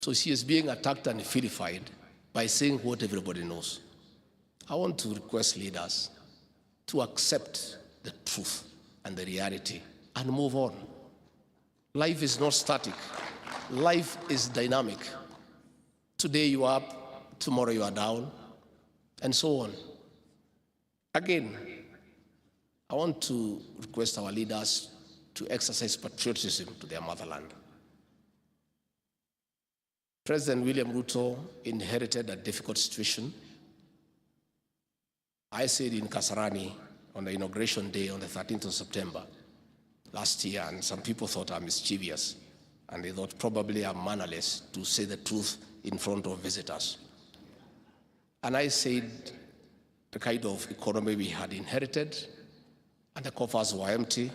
So she is being attacked and vilified by saying what everybody knows. I want to request leaders to accept the truth and the reality and move on. Life is not static. Life is dynamic. Today you are up, tomorrow you are down, and so on. Again, I want to request our leaders to exercise patriotism to their motherland. President William Ruto inherited a difficult situation. I said in Kasarani on the inauguration day on the 13th of September last year, and some people thought I'm mischievous, and they thought probably I'm mannerless to say the truth in front of visitors. And I said the kind of economy we had inherited, and the coffers were empty,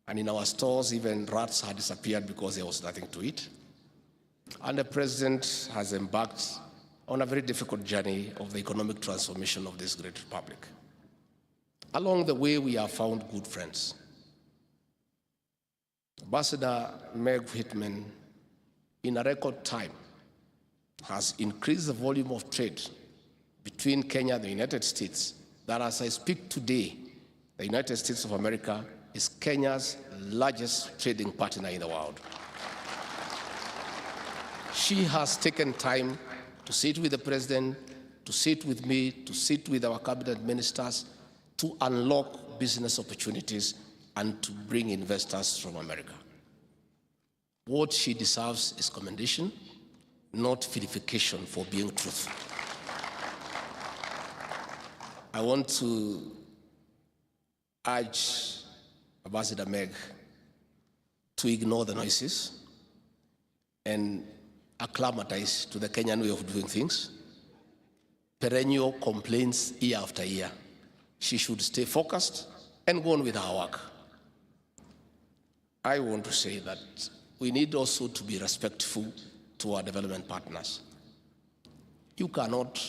and in our stores even rats had disappeared because there was nothing to eat. And the president has embarked on a very difficult journey of the economic transformation of this great republic. Along the way, we have found good friends. Ambassador Meg Whitman, in a record time, has increased the volume of trade between Kenya and the United States, that as I speak today, the United States of America is Kenya's largest trading partner in the world. She has taken time to sit with the president, to sit with me, to sit with our cabinet ministers, to unlock business opportunities and to bring investors from America. What she deserves is commendation, not vilification for being truthful. I want to urge Ambassador Meg to ignore the noises and acclimatize to the Kenyan way of doing things. Perennial complaints year after year. She should stay focused and go on with her work. I want to say that we need also to be respectful to our development partners. You cannot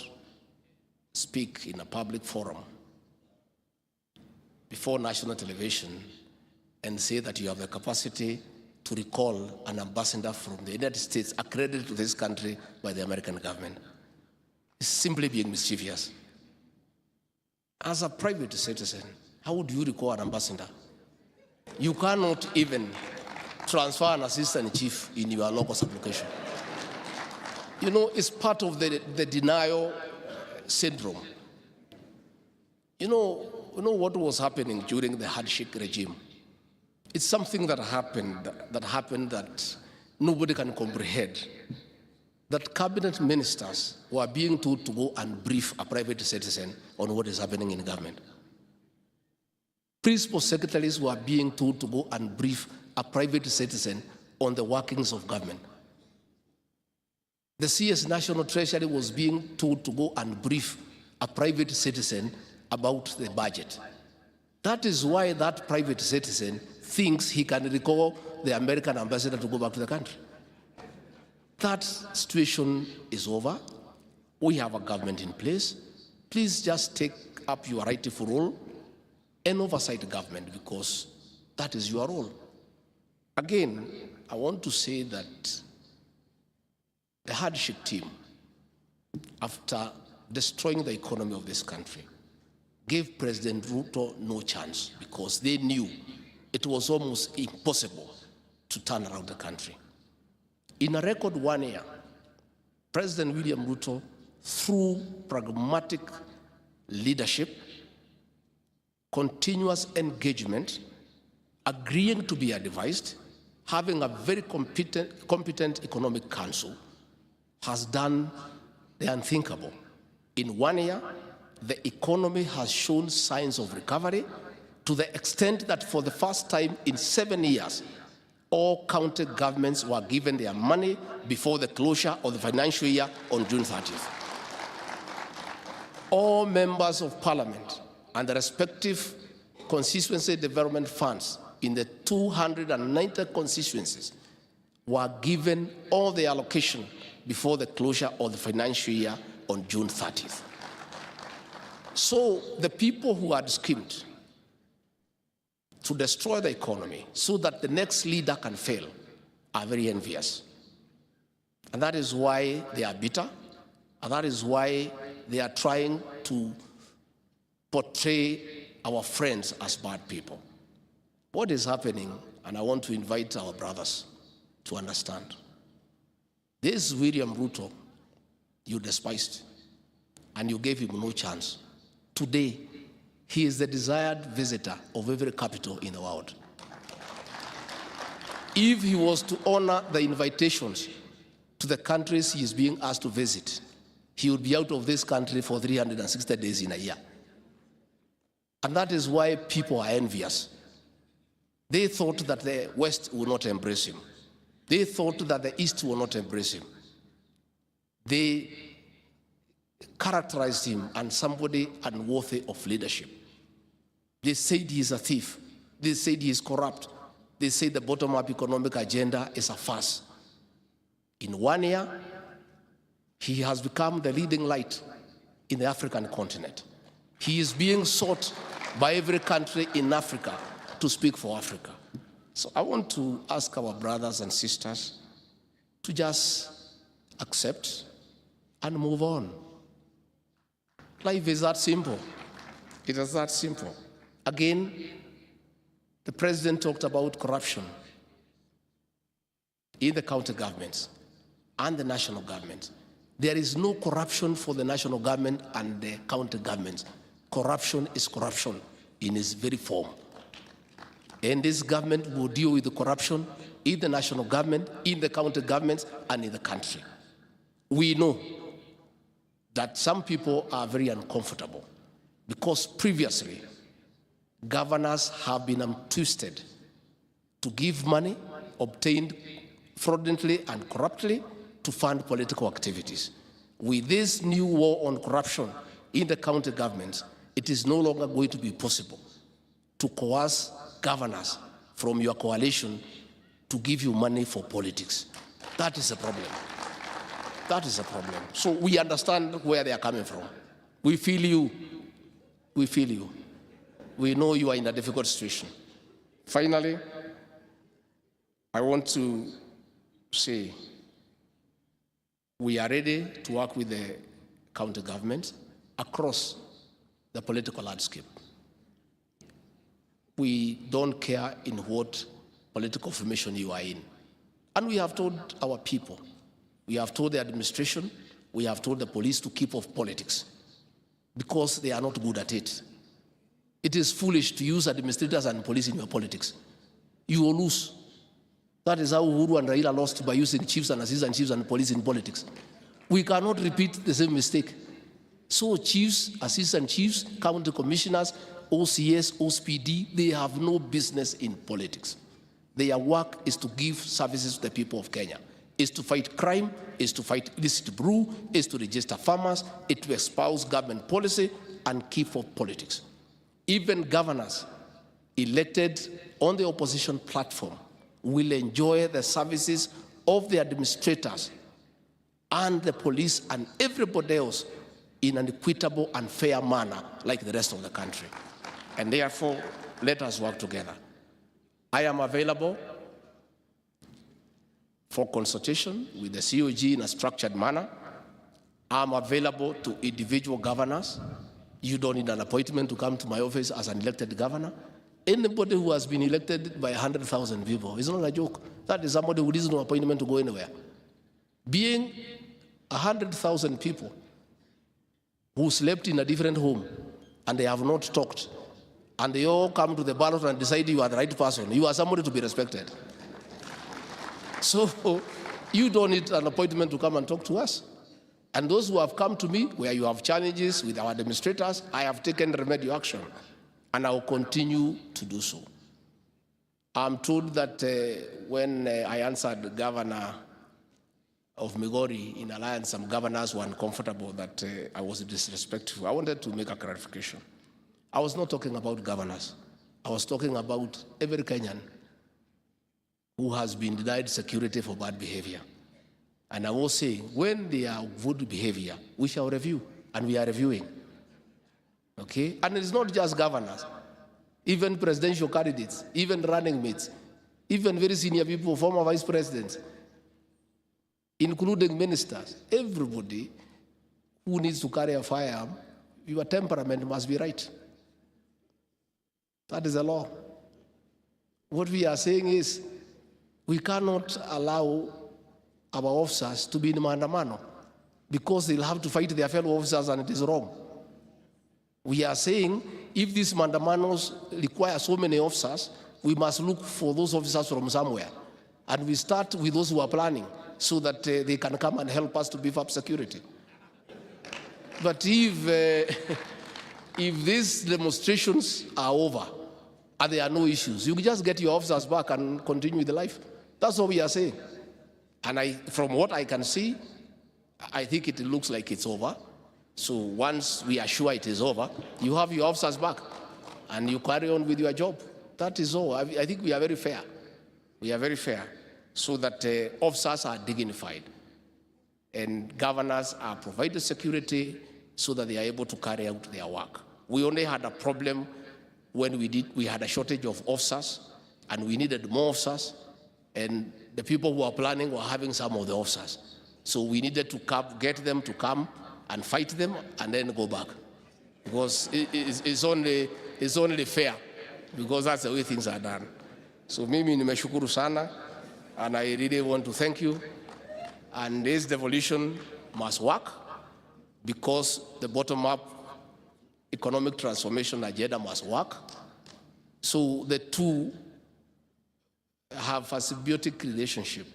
speak in a public forum before national television and say that you have the capacity to recall an ambassador from the United States accredited to this country by the American government. It's simply being mischievous. As a private citizen, how would you recall an ambassador? You cannot even transfer an assistant chief in your locus application. You know, it's part of the denial syndrome. You know what was happening during the handshake regime? It's something that happened that nobody can comprehend. That cabinet ministers were being told to go and brief a private citizen on what is happening in government. Principal secretaries were being told to go and brief a private citizen on the workings of government. The CS National Treasury was being told to go and brief a private citizen about the budget. That is why that private citizen thinks he can recall the American ambassador to go back to the country. That situation is over. We have a government in place. Please just take up your rightful role and oversight the government, because that is your role. Again, I want to say that the hardship team, after destroying the economy of this country, gave President Ruto no chance, because they knew it was almost impossible to turn around the country. In a record 1 year, President William Ruto, through pragmatic leadership, continuous engagement, agreeing to be advised, having a very competent economic council, has done the unthinkable. In 1 year, the economy has shown signs of recovery, to the extent that for the first time in 7 years, all county governments were given their money before the closure of the financial year on June 30th. All members of parliament and the respective constituency development funds in the 290 constituencies were given all the allocation before the closure of the financial year on June 30th. So the people who had schemed to destroy the economy so that the next leader can fail are very envious. And that is why they are bitter, and that is why they are trying to portray our friends as bad people. What is happening, and I want to invite our brothers to understand. This William Ruto, you despised, and you gave him no chance. Today, he is the desired visitor of every capital in the world. If he was to honor the invitations to the countries he is being asked to visit, he would be out of this country for 360 days in a year. And that is why people are envious. They thought that the West would not embrace him. They thought that the East will not embrace him. They characterized him as somebody unworthy of leadership. They said he is a thief. They said he is corrupt. They say the bottom-up economic agenda is a farce. In 1 year, he has become the leading light in the African continent. He is being sought by every country in Africa to speak for Africa. So I want to ask our brothers and sisters to just accept and move on. Life is that simple. It is that simple. Again, the president talked about corruption in the county governments and the national government. There is no corruption for the national government and the county governments. Corruption is corruption in its very form. And this government will deal with the corruption in the national government, in the county governments, and in the country. We know that some people are very uncomfortable because previously governors have been twisted to give money obtained fraudulently and corruptly to fund political activities. With this new war on corruption in the county governments, it is no longer going to be possible to coerce governors from your coalition to give you money for politics. That is a problem. That is a problem. So we understand where they are coming from. We feel you. We feel you. We know you are in a difficult situation. Finally, I want to say we are ready to work with the county government across the political landscape. We don't care in what political formation you are in. And we have told our people, we have told the administration, we have told the police to keep off politics because they are not good at it. It is foolish to use administrators and police in your politics. You will lose. That is how Uhuru and Raila lost by using chiefs and assistant chiefs and police in politics. We cannot repeat the same mistake. So chiefs, assistant chiefs, county commissioners, OCS, OSPD, they have no business in politics. Their work is to give services to the people of Kenya. Is to fight crime, is to fight illicit brew, is to register farmers, is to espouse government policy and keep off politics. Even governors elected on the opposition platform will enjoy the services of the administrators and the police and everybody else in an equitable and fair manner like the rest of the country. And therefore, let us work together. I am available for consultation with the COG in a structured manner. I'm available to individual governors. You don't need an appointment to come to my office as an elected governor. Anybody who has been elected by 100,000 people, it's not a joke. That is somebody who needs no appointment to go anywhere. Being 100,000 people who slept in a different home and they have not talked, and they all come to the ballot and decide you are the right person, you are somebody to be respected. So you don't need an appointment to come and talk to us. And those who have come to me, where you have challenges with our administrators, I have taken remedial action, and I will continue to do so. I'm told that when I answered the governor of Migori in Alliance, some governors were uncomfortable that I was disrespectful. I wanted to make a clarification. I was not talking about governors. I was talking about every Kenyan who has been denied security for bad behavior. And I was saying, when they are good behavior, we shall review, and we are reviewing. Okay? And it's not just governors, even presidential candidates, even running mates, even very senior people, former vice presidents. including ministers, everybody who needs to carry a firearm, your temperament must be right. That is the law. What we are saying is, we cannot allow our officers to be in maandamano because they'll have to fight their fellow officers and it is wrong. We are saying, if these mandamanos require so many officers, we must look for those officers from somewhere. And we start with those who are planning so that they can come and help us to beef up security. But if these demonstrations are over and there are no issues, you just get your officers back and continue with life. That's what we are saying. And from what I can see, I think it looks like it's over. So once we are sure it is over, you have your officers back and you carry on with your job. That is all. I think we are very fair. We are very fair so that officers are dignified and governors are provided security so that they are able to carry out their work. We only had a problem when we had a shortage of officers and we needed more officers, and the people who are planning were having some of the officers. So we needed to get them to come and fight them and then go back. Because it's only fair, because that's the way things are done. So mimi nimeshukuru sana, and I really want to thank you. And this devolution must work because the bottom-up economic transformation agenda must work. So the two have a symbiotic relationship.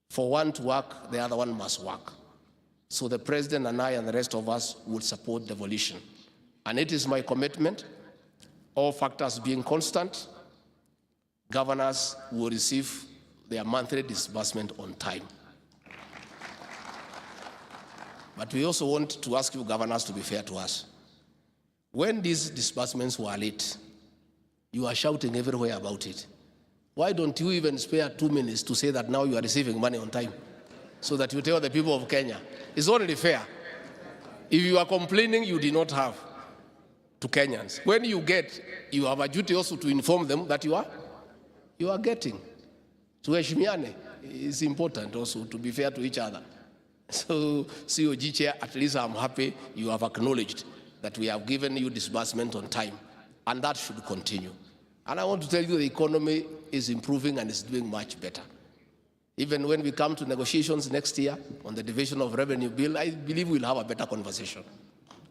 For one to work, the other one must work. So the president and I and the rest of us will support devolution. And it is my commitment, all factors being constant, governors will receive their monthly disbursement on time. But we also want to ask you governors to be fair to us. When these disbursements were late, you are shouting everywhere about it. Why don't you even spare 2 minutes to say that now you are receiving money on time, so that you tell the people of Kenya? It's only fair. If you are complaining, you did not have to Kenyans. When you get, you have a duty also to inform them that you are getting. Tuheshimiane is important also to be fair to each other. So, COG Chair, at least I'm happy you have acknowledged that we have given you disbursement on time, and that should continue. And I want to tell you the economy is improving and is doing much better. Even when we come to negotiations next year on the division of revenue bill, I believe we'll have a better conversation.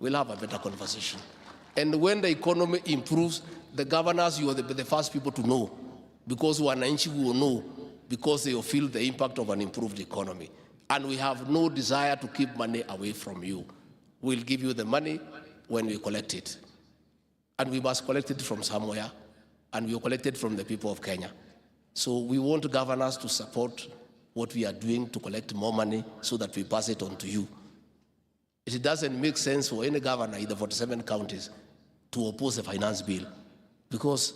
We'll have a better conversation. And when the economy improves, the governors, you are the first people to know, because wananchi will know, because they will feel the impact of an improved economy. And we have no desire to keep money away from you. We'll give you the money when we collect it. And we must collect it from somewhere, and we will collect it from the people of Kenya. So we want governors to support what we are doing to collect more money so that we pass it on to you. It doesn't make sense for any governor in the 47 counties to oppose the finance bill, because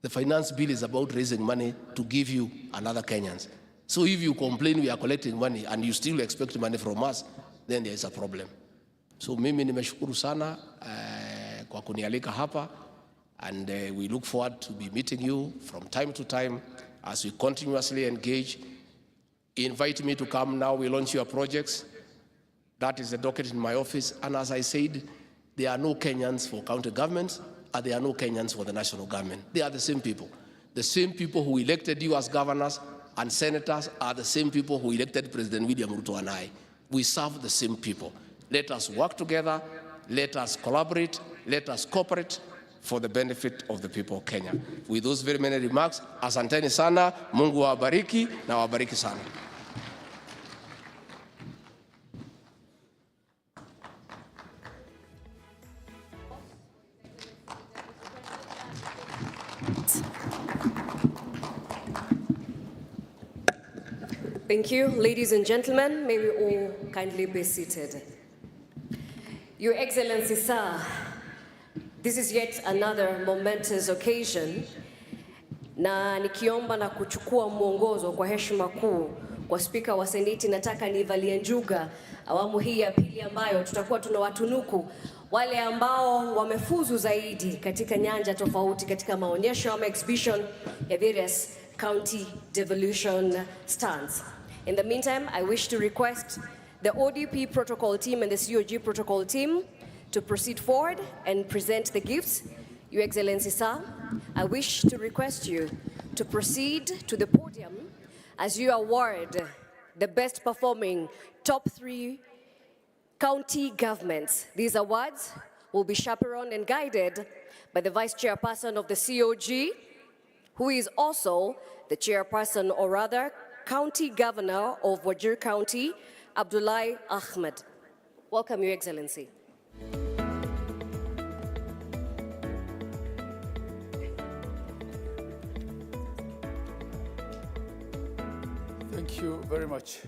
the finance bill is about raising money to give you and other Kenyans. So if you complain we are collecting money and you still expect money from us, then there is a problem. So mimi nimeshukuru sana kwa kunialika hapa, and we look forward to be meeting you from time to time as we continuously engage. Invite me to come now, we launch your projects. That is the docket in my office. And as I said, there are no Kenyans for county governments, and there are no Kenyans for the national government. They are the same people. The same people who elected you as governors and senators are the same people who elected President William Ruto and I. We serve the same people. Let us work together, let us collaborate, let us cooperate for the benefit of the people of Kenya. With those very many remarks, asanteni sana, Mungu wabariki na wabariki sana. Thank you. Ladies and gentlemen, may we all kindly be seated. Your Excellency, sir, this is yet another momentous occasion, na nikiomba na kuchukua mwongozo kwa heshima kuu kwa Spika wa Seneti, nataka nivalie njuga awamu hii ya pili ambayo tutakuwa tunawatunuku wale ambao wamefuzu zaidi katika nyanja tofauti katika maonyesho ama exhibition ya various county devolution stands. In the meantime, I wish to request the ODP protocol team and the COG protocol team to proceed forward and present the gifts. Your Excellency, sir, I wish to request you to proceed to the podium as you award the best performing top 3 county governments. These awards will be chaperoned and guided by the Vice Chairperson of the COG, who is also the Chairperson, or rather, County Governor of Wajir County, Abdullahi Ahmed. Welcome, Your Excellency. Thank you very much.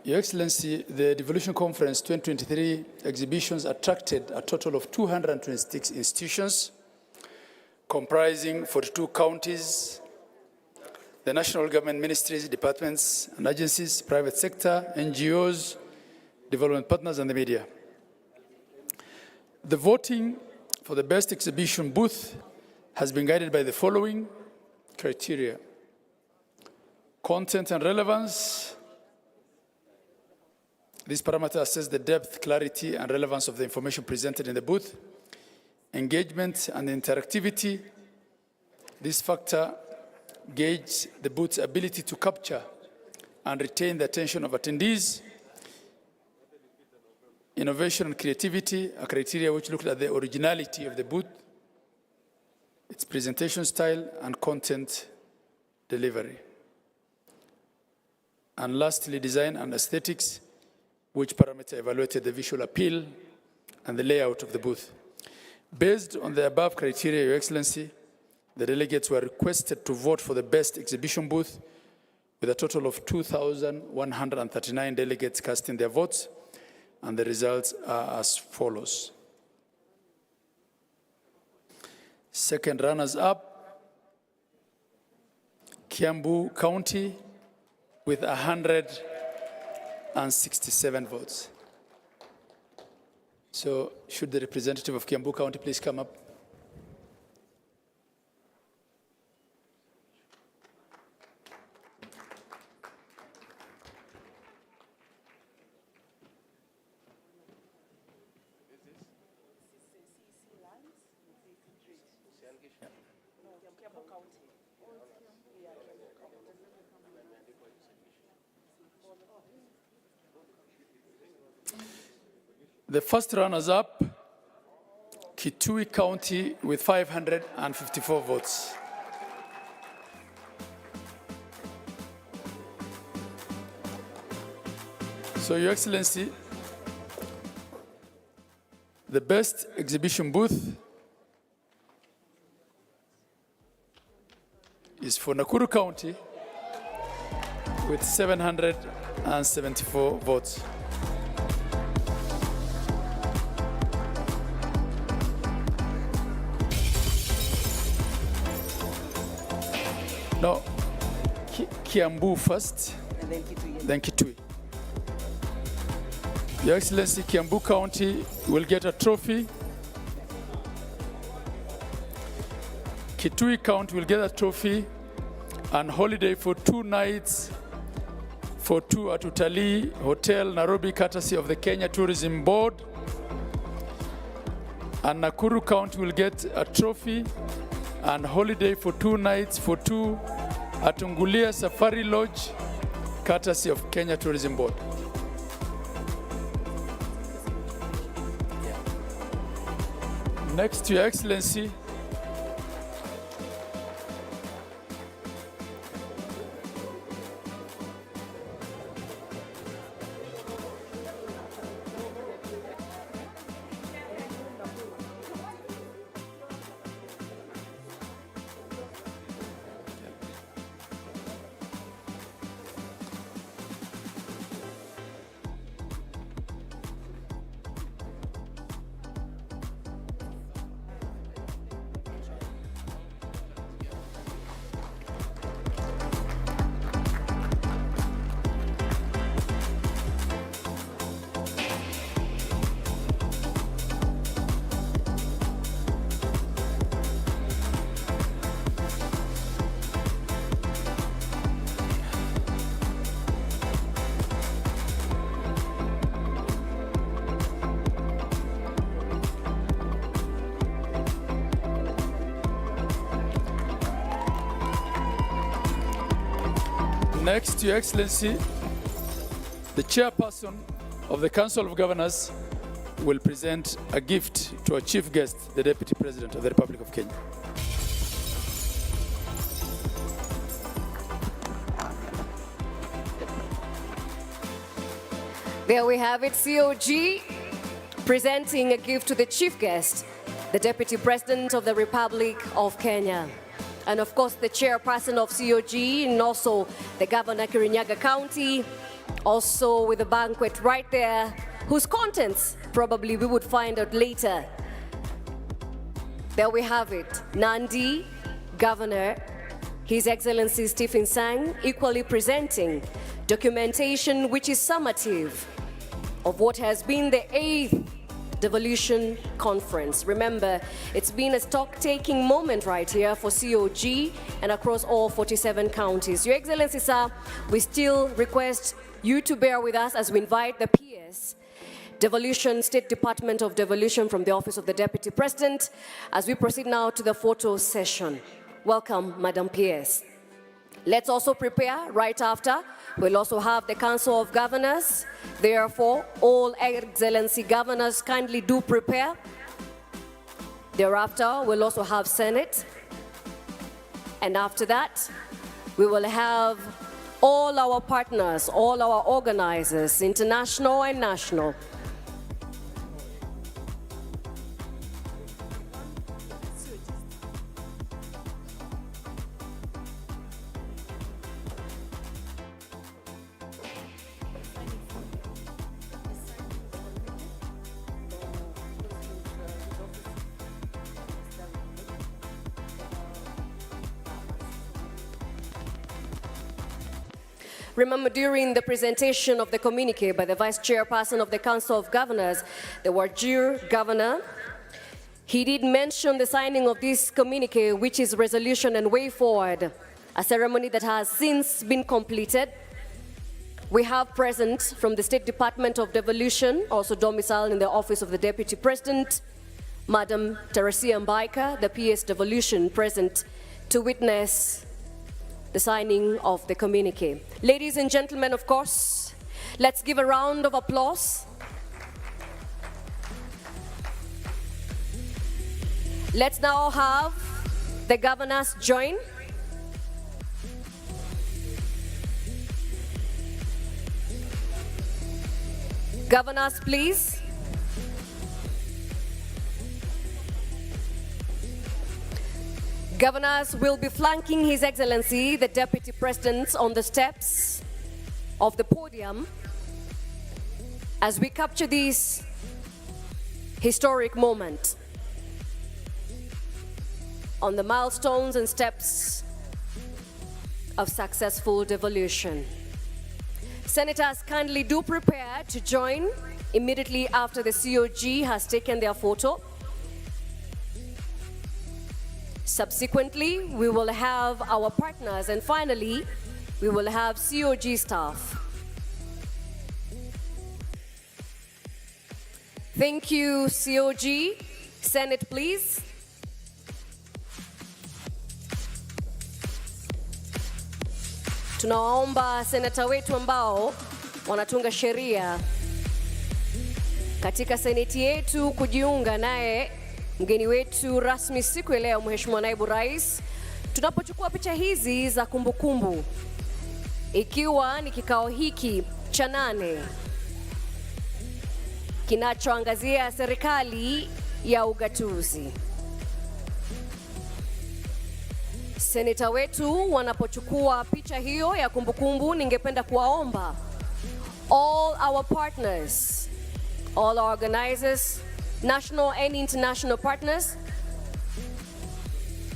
Your Excellency, the Devolution Conference 2023 exhibitions attracted a total of 226 institutions, comprising 42 counties, the national government ministries, departments and agencies, private sector, NGOs, development partners, and the media. The voting for the best exhibition booth has been guided by the following criteria: content and relevance. This parameter assesses the depth, clarity, and relevance of the information presented in the booth. Engagement and interactivity. This factor gauges the booth's ability to capture and retain the attention of attendees. Innovation and creativity, a criteria which looked at the originality of the booth, its presentation style, and content delivery. And lastly, design and aesthetics, which parameter evaluated the visual appeal and the layout of the booth. Based on the above criteria, Your Excellency, the delegates were requested to vote for the best exhibition booth, with a total of 2,139 delegates casting their votes, and the results are as follows. Second runners-up, Kiambu County with 167 votes. So should the representative of Kiambu County please come up? The first runners-up, Kitui County with 554 votes. So, Your Excellency, the best exhibition booth is for Nakuru County with 774 votes. No, Kiambu first, and then Kitui. Your Excellency, Kiambu County will get a trophy. Kitui County will get a trophy and holiday for 2 nights for 2 at Utalii Hotel, Nairobi, courtesy of the Kenya Tourism Board. And Nakuru County will get a trophy and holiday for 2 nights for 2 at Ungulia Safari Lodge, courtesy of Kenya Tourism Board. Next, Your Excellency, Next, Your Excellency, the chairperson of the Council of Governors will present a gift to our chief guest, the Deputy President of the Republic of Kenya. There we have it, COG presenting a gift to the chief guest, the Deputy President of the Republic of Kenya. And of course, the chairperson of COG and also the Governor Kirinyaga County, also with a banquet right there, whose contents probably we would find out later. There we have it, Nandi, Governor, His Excellency Stephen Sang, equally presenting documentation which is summative of what has been the 8th Devolution Conference. Remember, it's been a stock-taking moment right here for COG and across all 47 counties. Your Excellency, sir, we still request you to bear with us as we invite the PS, Devolution, State Department of Devolution from the Office of the Deputy President, as we proceed now to the photo session. Welcome, Madam PS. Let's also prepare right after. We'll also have the Council of Governors. Therefore, all Excellency Governors kindly do prepare. Thereafter, we'll also have Senate. And after that, we will have all our partners, all our organizers, international and national. Remember, during the presentation of the communique by the Vice Chairperson of the Council of Governors, the Wajir Governor, he did mention the signing of this communique, which is resolution and way forward, a ceremony that has since been completed. We have present from the State Department of Devolution, also domiciled in the Office of the Deputy President, Madam Teresia Mbaika, the PS Devolution, present to witness the signing of the communique. Ladies and gentlemen, of course, let's give a round of applause. Let's now have the governors join. Governors, please. Governors will be flanking His Excellency, the Deputy President, on the steps of the podium as we capture this historic moment on the milestones and steps of successful devolution. Senators, kindly do prepare to join immediately after the COG has taken their photo. Subsequently, we will have our partners, and finally, we will have COG staff. Thank you, COG. Senate, please. Tunawaomba senata wetu ambao wanatunga sheria katika seneti yetu kujiunga naye mgeni wetu rasmi siku ya leo, Mheshimiwa Naibu Rais, tunapochukua picha hizi za kumbukumbu, ikiwa ni kikao hiki cha 8 kinachoangazia serikali ya ugatuzi. Seneta wetu wanapochukua picha hiyo ya kumbukumbu, ningependa kuwaomba all our partners, all our organizers, national and international partners,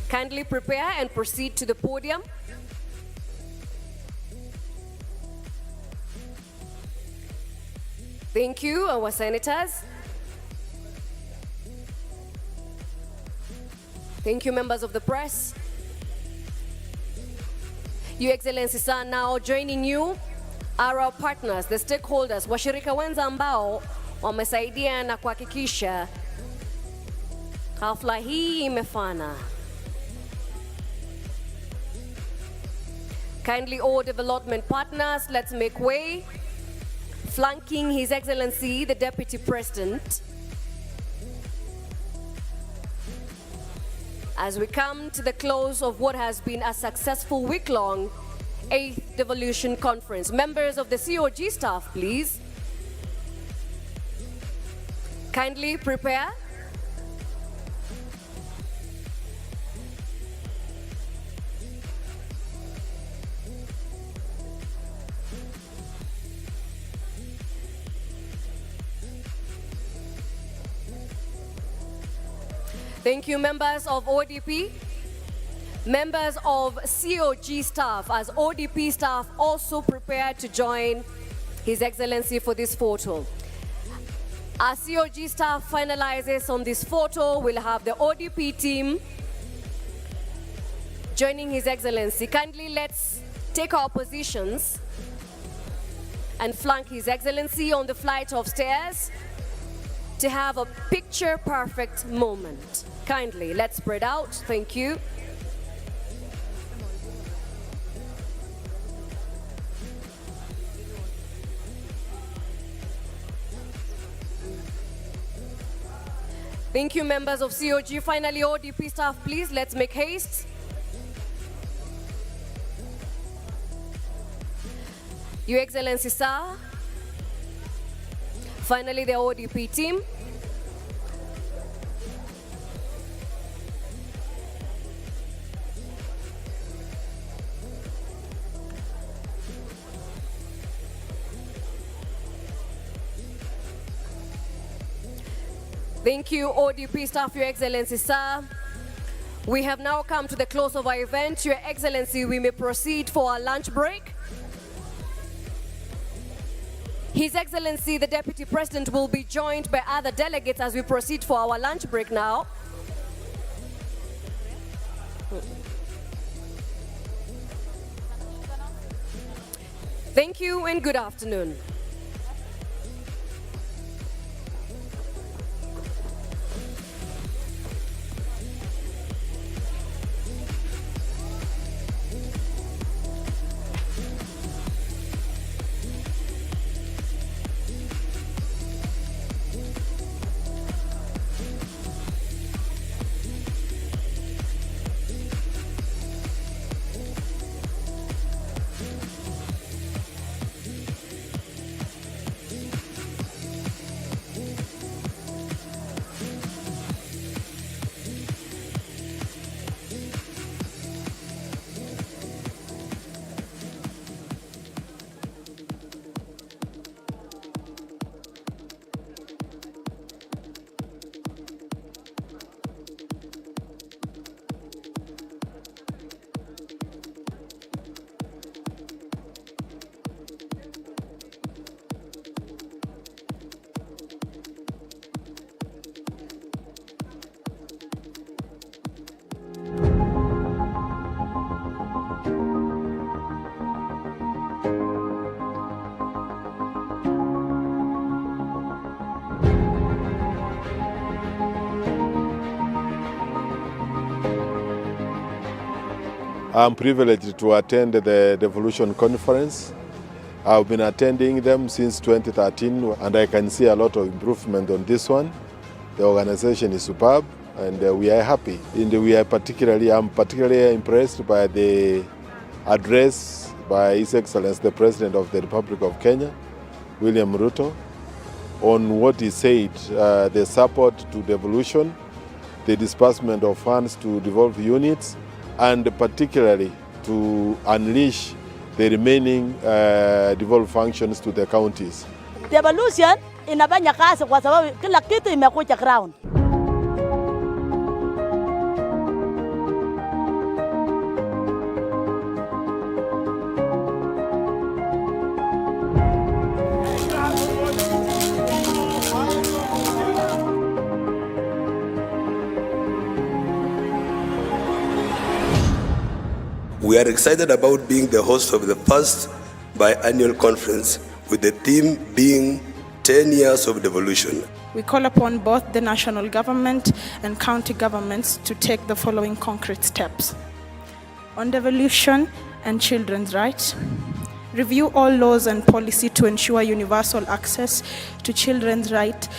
kindly prepare and proceed to the podium. Thank you, our senators. Thank you, members of the press. Your Excellency, sir, now joining you are our partners, the stakeholders, washirika wenza ambao wamesaidia na kuhakikisha hafla hii imefana. Kindly all development partners, let's make way. Flanking His Excellency, the Deputy President. As we come to the close of what has been a successful week-long 8th Devolution Conference. Members of the COG staff, please. Kindly prepare. Thank you, members of ODP. Members of COG staff, as ODP staff also prepared to join His Excellency for this photo. As COG staff finalizes on this photo, we'll have the ODP team joining His Excellency. Kindly let's take our positions and flank His Excellency on the flight of stairs to have a picture-perfect moment. Kindly, let's spread out. Thank you. Thank you, members of COG. Finally, ODP staff, please, let's make haste. Your Excellency, sir. Finally, the ODP team. Thank you, ODP staff, Your Excellency, sir. We have now come to the close of our event. Your Excellency, we may proceed for our lunch break. His Excellency, the Deputy President, will be joined by other delegates as we proceed for our lunch break now. Thank you and good afternoon. I'm privileged to attend the Devolution conference. I've been attending them since 2013 and I can see a lot of improvement on this one. The organization is superb and we are happy. I'm particularly impressed by the address by His Excellency the President of the Republic of Kenya, William Ruto, on what he said, the support to devolution, the disbursement of funds to devolved units, and particularly to unleash the remaining devolved functions to the counties. Devolution inafanya kazi kwa sababu kila kitu imekuja ground. We are excited about being the host of the first biannual conference, with the theme being 10 years of devolution. We call upon both the national government and county governments to take the following concrete steps. On devolution, and children's rights. Review all laws and policy to ensure universal access to children's rights,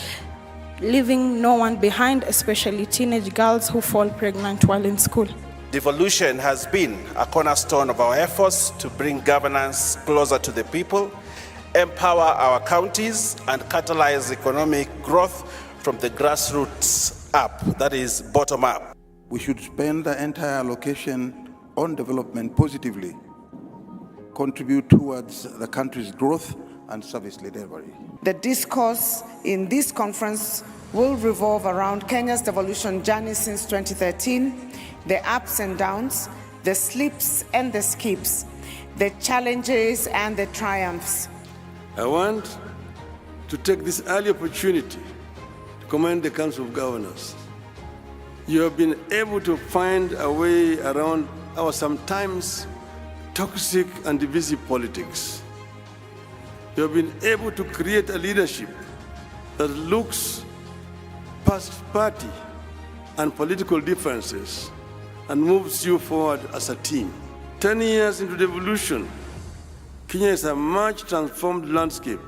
leaving no one behind, especially teenage girls who fall pregnant while in school. Devolution has been a cornerstone of our efforts to bring governance closer to the people, empower our counties, and catalyze economic growth from the grassroots up, that is bottom up. We should spend the entire allocation on development positively, contribute towards the country's growth and service delivery. The discourse in this conference will revolve around Kenya's devolution journey since 2013, the ups and downs, the slips and the skips, the challenges and the triumphs. I want to take this early opportunity to commend the Council of Governors. You have been able to find a way around our sometimes toxic and divisive politics. You have been able to create a leadership that looks past party and political differences and moves you forward as a team. 10 years into devolution, Kenya is a much transformed landscape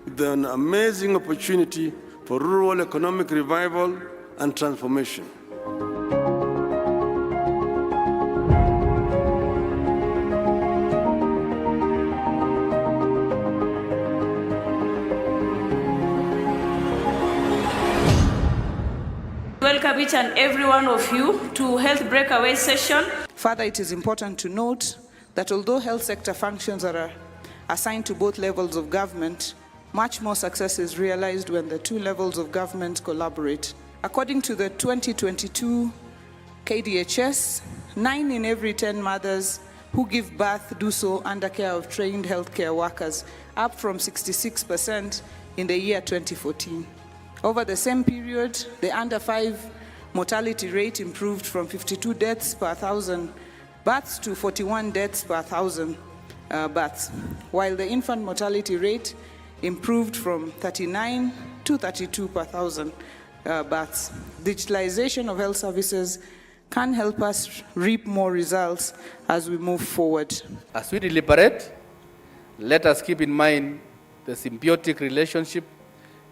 with an amazing opportunity for rural economic revival and transformation. Welcome each and every one of you to Health Breakaway session. Further, it is important to note that although health sector functions are assigned to both levels of government, much more success is realized when the two levels of government collaborate. According to the 2022 KDHS, 9 in every 10 mothers who give birth do so under care of trained healthcare workers, up from 66% in the year 2014. Over the same period, the under 5 mortality rate improved from 52 deaths per 1,000 births to 41 deaths per 1,000 births, while the infant mortality rate improved from 39 to 32 per 1,000 births. Digitalization of health services can help us reap more results as we move forward. As we deliberate, let us keep in mind the symbiotic relationship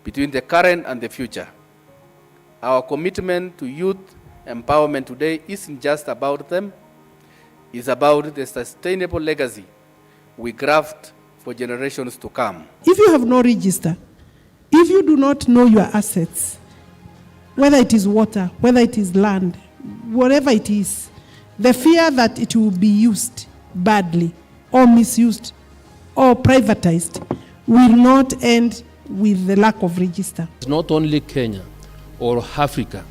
between the current and the future. Our commitment to youth empowerment today isn't just about them, it's about the sustainable legacy we graft for generations to come. If you have no register, if you do not know your assets, whether it is water, whether it is land, whatever it is, the fear that it will be used badly or misused or privatized will not end with the lack of register. It's not only Kenya or Africa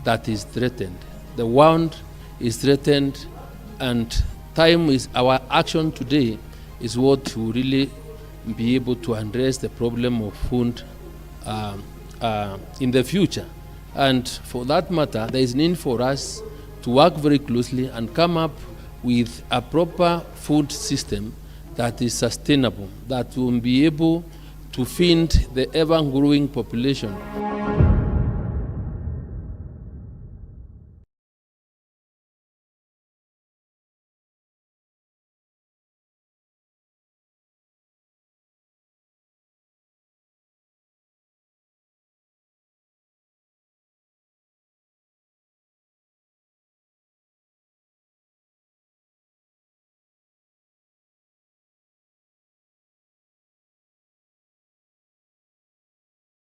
that is threatened. The world is threatened, and our action today is what to really be able to address the problem of food in the future. And for that matter, there is need for us to work very closely and come up with a proper food system that is sustainable, that will be able to feed the ever-growing population.